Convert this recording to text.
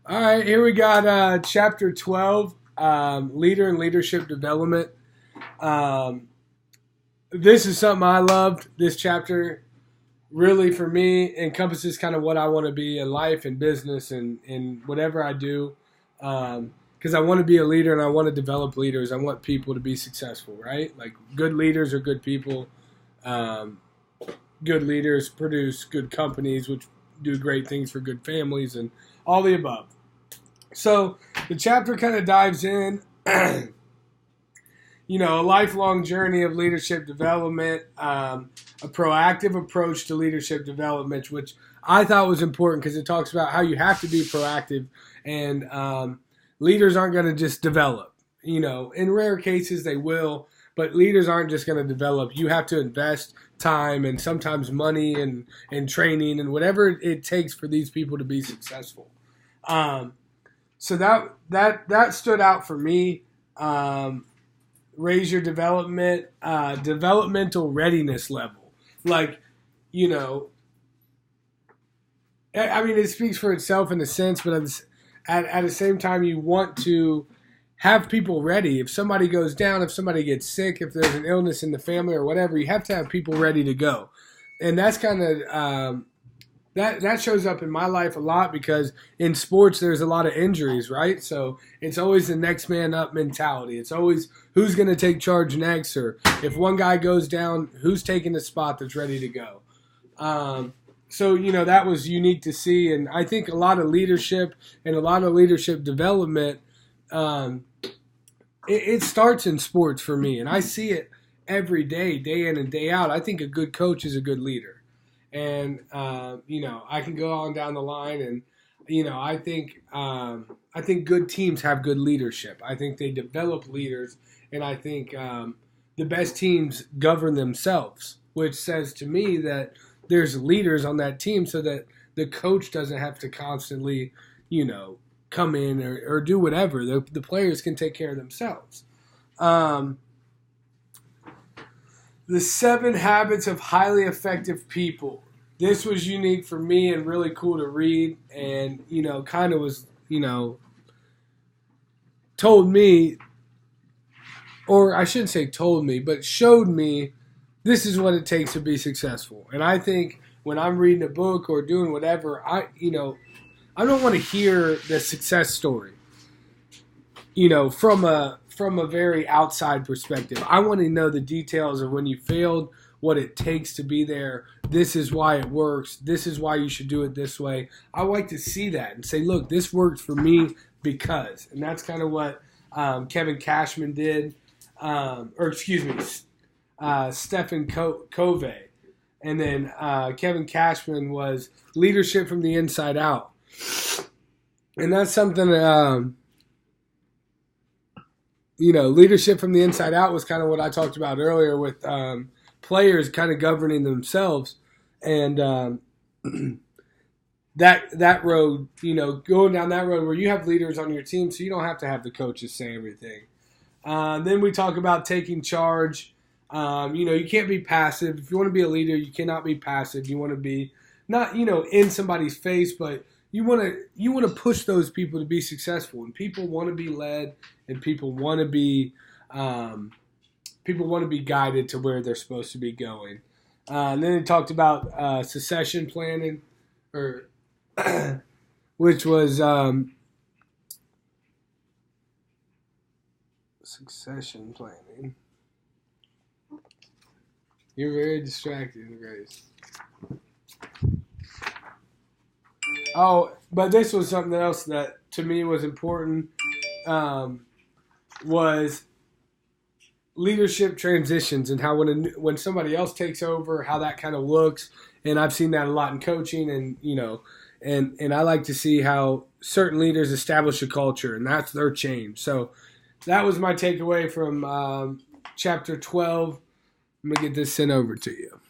All right, here we got chapter 12, leader and leadership development. Um, this is something I loved. This chapter really, for me, encompasses kind of what I want to be in life and business and whatever I do. Because I want to be a leader and I want to develop leaders. I want people to be successful, right? Like good leaders are good people. Um, Good leaders produce good companies, which do great things for good families and all the above. So the chapter kind of dives in, a lifelong journey of leadership development, a proactive approach to leadership development, which I thought was important because it talks about how you have to be proactive and leaders aren't going to just develop. In rare cases they will, but leaders aren't just going to develop. You have to invest time and sometimes money and training and whatever it takes for these people to be successful. So that stood out for me. Raise your developmental readiness level. Like, it speaks for itself in a sense, but at the same time, you want to have people ready. If somebody goes down, if somebody gets sick, if there's an illness in the family or whatever, you have to have people ready to go. And that's kind of that shows up in my life a lot because in sports there's a lot of injuries, right? So it's always the next man up mentality. It's always who's going to take charge next, or if one guy goes down, who's taking the spot that's ready to go. So that was unique to see, and I think a lot of leadership and a lot of leadership development. It starts in sports for me, and I see it every day, day in and day out. I think a good coach is a good leader, and I can go on down the line, and I think good teams have good leadership. I think they develop leaders, and I think the best teams govern themselves, which says to me that there's leaders on that team, so that the coach doesn't have to constantly, come in or do whatever. The players can take care of themselves. The 7 Habits of Highly Effective People. This was unique for me and really cool to read, and kind of was told me, or I shouldn't say told me, but showed me this is what it takes to be successful. And I think when I'm reading a book or doing whatever, I don't want to hear the success story, from a very outside perspective. I want to know the details of when you failed, what it takes to be there. This is why it works. This is why you should do it this way. I like to see that and say, look, this worked for me because. And that's kind of what Kevin Cashman did, Stephen Covey. And then Kevin Cashman was Leadership from the Inside Out. And that's something, leadership from the inside out was kind of what I talked about earlier with players kind of governing themselves. And that road, going down that road where you have leaders on your team so you don't have to have the coaches say everything. Then we talk about taking charge. You can't be passive. If you want to be a leader, you cannot be passive. You want to be not, in somebody's face, but you want to push those people to be successful, and people want to be led, and people want to be guided to where they're supposed to be going. And then it talked about succession planning, or which was succession planning. You're very distracted, Grace. Oh, but this was something else that to me was important, was leadership transitions and how when somebody else takes over, how that kind of looks. And I've seen that a lot in coaching, and and I like to see how certain leaders establish a culture, and that's their change. So that was my takeaway from chapter 12. I'm going to get this sent over to you.